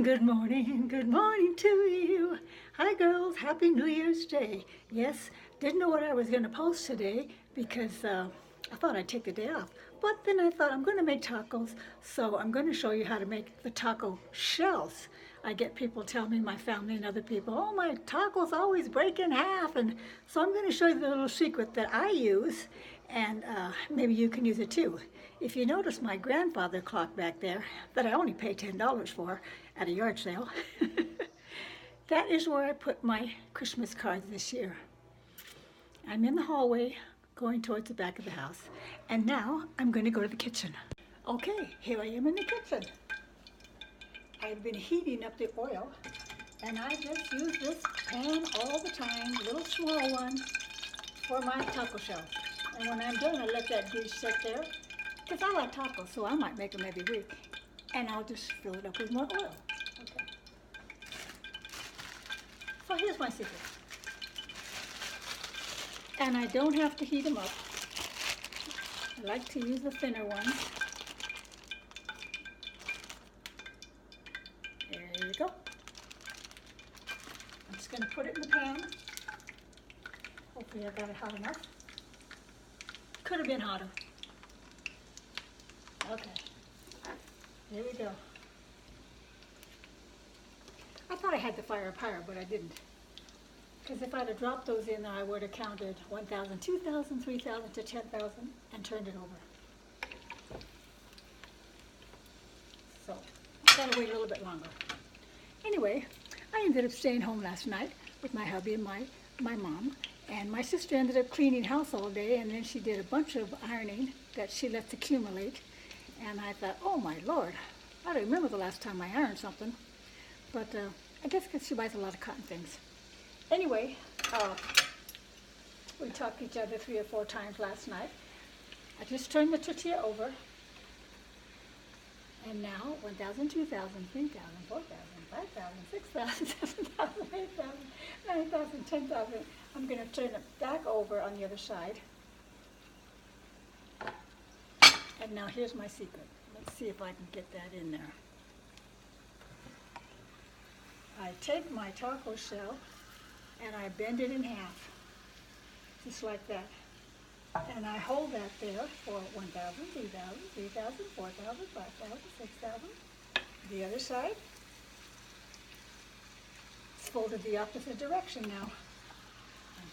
Good morning to you. Hi girls, Happy New Year's Day. Yes, didn't know what I was going to post today because I thought I'd take the day off. But then I thought I'm going to make tacos, so I'm going to show you how to make the taco shells. I get people tell me, my family and other people, oh, my tacos always break in half. And so I'm going to show you the little secret that I use, and maybe you can use it too. If you notice my grandfather clock back there that I only paid $10 for at a yard sale, that is where I put my Christmas cards this year. I'm in the hallway going towards the back of the house, and now I'm going to go to the kitchen. Okay, here I am in the kitchen. I've been heating up the oil, and I just use this pan all the time, little small one, for my taco shells. And when I'm done, I let that grease sit there, because I like tacos, so I might make them every week. And I'll just fill it up with more oil. Okay. So here's my secret. And I don't have to heat them up. I like to use the thinner ones. There you go. I'm just going to put it in the pan. Hopefully I got it hot enough. Could have been hotter. Okay. Here we go. I thought I had the fire up higher, but I didn't. Because if I'd have dropped those in, I would have counted 1,000, 2,000, 3,000 to 10,000 and turned it over. So, I gotta wait a little bit longer. Anyway, I ended up staying home last night with my hubby and my mom. And my sister ended up cleaning house all day, and then she did a bunch of ironing that she lets accumulate. And I thought, oh my Lord, I don't remember the last time I ironed something. But I guess because she buys a lot of cotton things. Anyway, we talked to each other 3 or 4 times last night. I just turned the tortilla over. And now 1,000, 2,000, 3,000, 4,000, 5,000, 6,000, 7,000, 8,000, 9,000, 10,000. I'm going to turn it back over on the other side. And now here's my secret. Let's see if I can get that in there. I take my taco shell and I bend it in half, just like that. And I hold that there for 1,000, 2,000, 3,000, 4,000, 5,000, 6,000. The other side. It's folded the opposite direction now.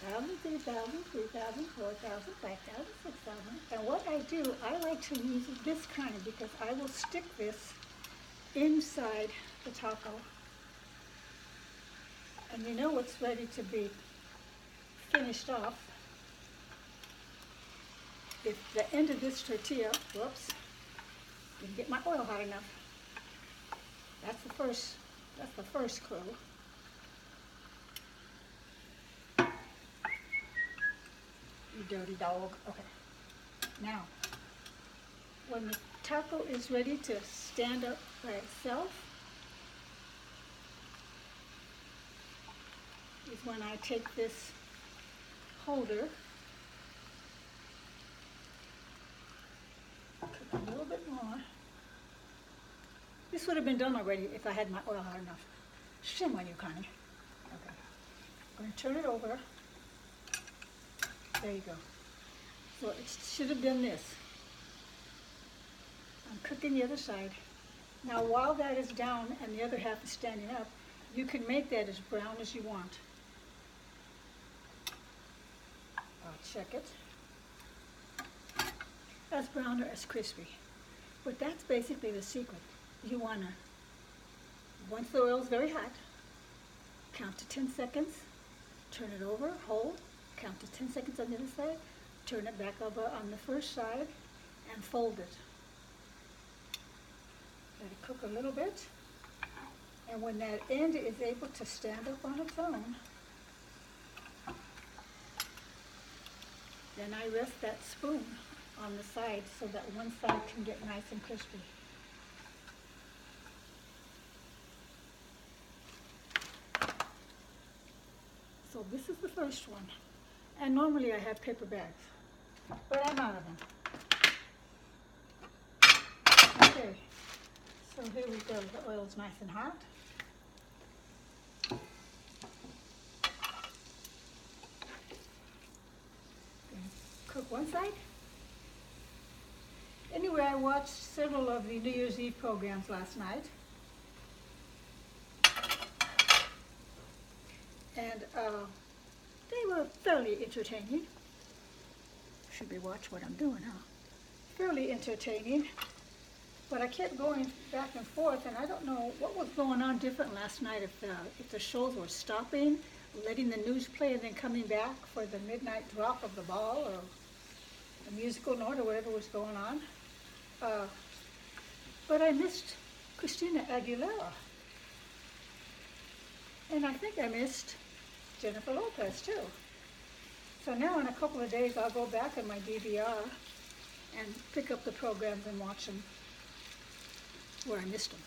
1,000, 2,000, 3,000, 4,000, 5,000, 6,000. And what I do, I like to use this kind because I will stick this inside the taco. And you know it's ready to be finished off if the end of this tortilla, whoops, didn't get my oil hot enough. That's the first clue. You dirty dog. Okay. Now, when the taco is ready to stand up by itself, is when I take this holder, cook a little bit more. This would have been done already if I had my oil hot enough. Shame on you, Connie. Okay. I'm going to turn it over. There you go. So it should have been this. I'm cooking the other side. Now while that is down and the other half is standing up, you can make that as brown as you want. I'll check it. As brown or as crispy. But that's basically the secret. You want to, once the oil is very hot, count to 10 seconds, turn it over, hold, count to 10 seconds on the other side, turn it back over on the first side, and fold it. Let it cook a little bit. And when that end is able to stand up on its own, then I rest that spoon on the side so that one side can get nice and crispy. So this is the first one. And normally I have paper bags, but I'm out of them. Okay, So here we go, the oil's nice and hot. Cook one side. Anyway, I watched several of the New Year's Eve programs last night. And they were fairly entertaining. Should be watch what I'm doing, huh? Fairly entertaining. But I kept going back and forth, and I don't know what was going on different last night, if the shows were stopping, letting the news play, and then coming back for the midnight drop of the ball, or the musical note, or whatever was going on. But I missed Christina Aguilera. And I think I missed Jennifer Lopez, too. So now in a couple of days, I'll go back in my DVR and pick up the programs and watch them where I missed them.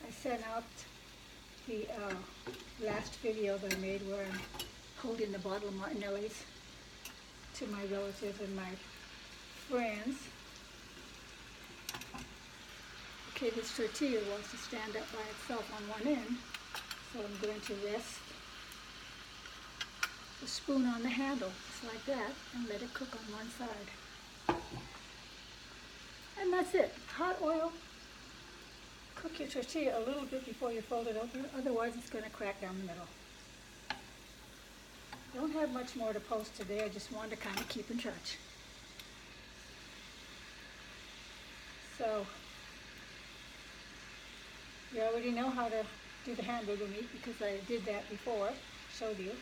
I sent out the last video that I made where I'm holding the bottle of Martinelli's to my relatives and my friends. Okay, this tortilla wants to stand up by itself on one end, so I'm going to rest the spoon on the handle, just like that, and let it cook on one side. And that's it. Hot oil. Cook your tortilla a little bit before you fold it over, otherwise it's going to crack down the middle. Don't have much more to post today, I just wanted to kind of keep in touch. So, you already know how to do the hamburger meat because I did that before, showed you.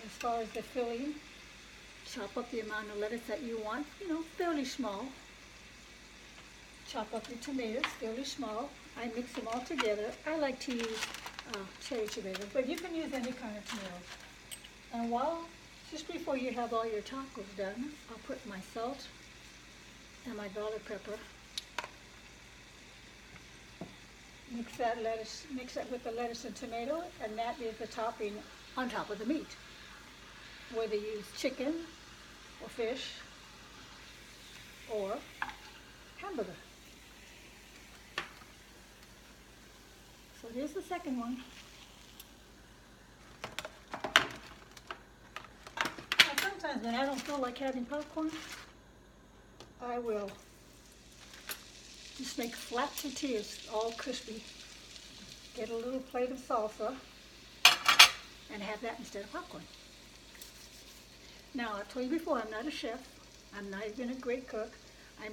As far as the filling, chop up the amount of lettuce that you want, fairly small. Chop up your tomatoes, fairly small. I mix them all together. I like to use cherry tomatoes, but you can use any kind of tomatoes. And just before you have all your tacos done, I'll put my salt and my garlic pepper. Mix that with the lettuce and tomato, and that is the topping on top of the meat. Whether you use chicken or fish or hamburger. So here's the second one. Now sometimes when I don't feel like having popcorn, I will just make flat tortillas, all crispy. Get a little plate of salsa and have that instead of popcorn. Now, I told you before, I'm not a chef. I'm not even a great cook. I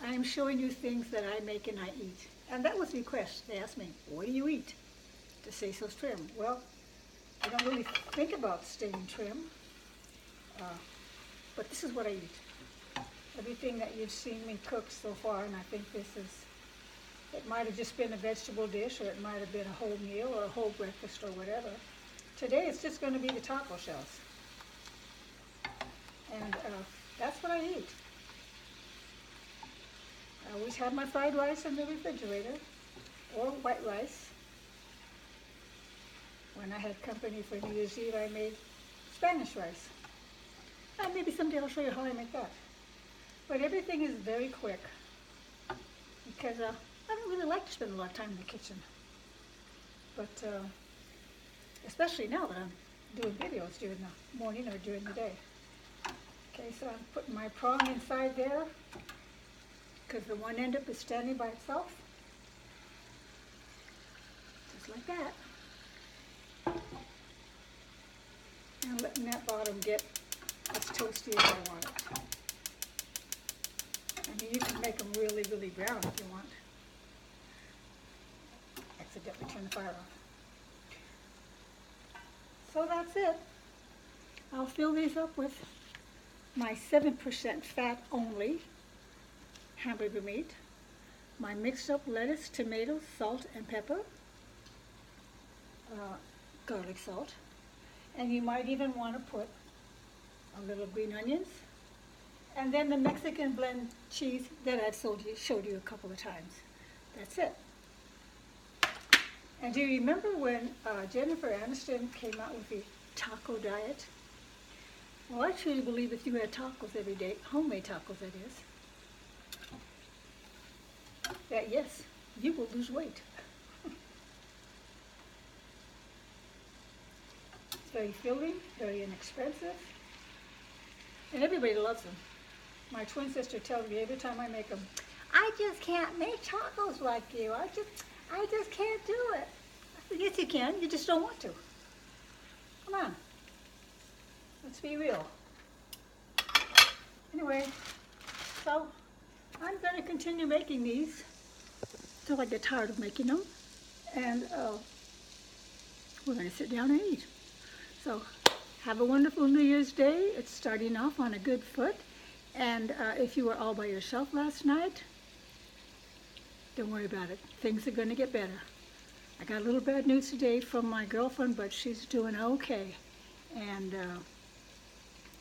am showing you things that I make and I eat. And that was the request. They asked me, what do you eat to stay so trim? Well, I don't really think about staying trim, but this is what I eat. Everything that you've seen me cook so far, and I think it might have just been a vegetable dish, or it might have been a whole meal, or a whole breakfast, or whatever. Today it's just going to be the taco shells. And that's what I eat. I always have my fried rice in the refrigerator, or white rice. When I had company for New Year's Eve, I made Spanish rice. And maybe someday I'll show you how I make that. But everything is very quick because I don't really like to spend a lot of time in the kitchen. But especially now that I'm doing videos during the morning or during the day. Okay, so I'm putting my prong inside there because the one end up is standing by itself. Just like that. And letting that bottom get as toasty as I want it. I mean, you can make them really, really brown if you want. Accidentally turn the fire off. So that's it. I'll fill these up with my 7% fat only hamburger meat, my mixed up lettuce, tomatoes, salt, and pepper, garlic salt, and you might even want to put a little green onions, and then the Mexican blend cheese that I've showed you a couple of times. That's it. And do you remember when Jennifer Aniston came out with the taco diet? Well, I truly believe if you had tacos every day, homemade tacos that is, that yes, you will lose weight. It's very filling, very inexpensive, and everybody loves them. My twin sister tells me every time I make them, I just can't make tacos like you. I just can't do it. I said, yes, you can. You just don't want to. Come on. Let's be real. Anyway, so I'm going to continue making these until I get tired of making them. And we're going to sit down and eat. So have a wonderful New Year's Day. It's starting off on a good foot. And if you were all by yourself last night, don't worry about it. Things are going to get better. I got a little bad news today from my girlfriend, but she's doing okay. And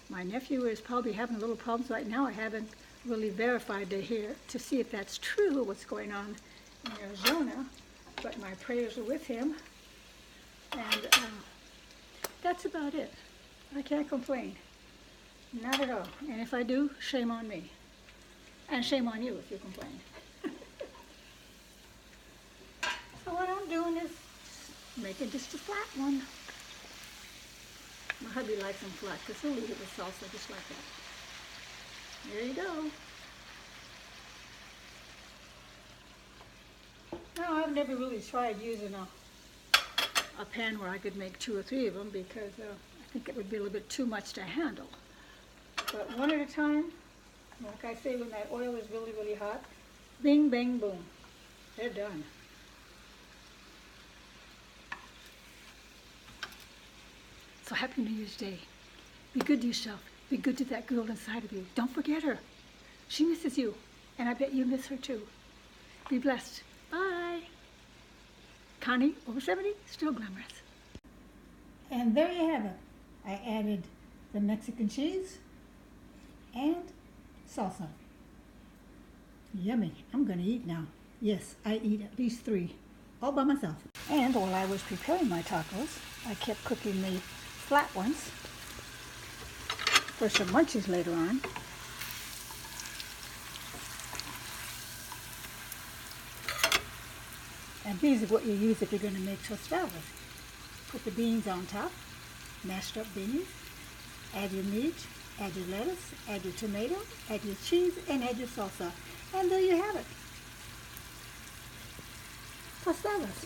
my nephew is probably having a little problems right now. I haven't really verified to see if that's true, what's going on in Arizona. But my prayers are with him. And that's about it. I can't complain. Not at all. And if I do, shame on me. And shame on you if you complain. So what I'm doing is making just a flat one. My hubby likes them flat because he'll eat it with salsa just like that. There you go. Now, I've never really tried using a pan where I could make 2 or 3 of them because I think it would be a little bit too much to handle. But one at a time, like I say, when that oil is really, really hot, bing, bang, boom, they're done. So happy New Year's Day. Be good to yourself. Be good to that girl inside of you. Don't forget her. She misses you, and I bet you miss her too. Be blessed. Bye. Connie, over 70, still glamorous. And there you have it. I added the Mexican cheese and salsa. Yummy. I'm going to eat now. Yes, I eat at least 3, all by myself. And while I was preparing my tacos, I kept cooking the flat ones for some munchies later on. And these are what you use if you're going to make tostadas. Put the beans on top, mashed up beans, add your meat, add your lettuce, add your tomato, add your cheese, and add your salsa. And there you have it. Tostadas.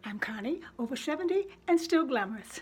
I'm Connie, over 70, and still glamorous.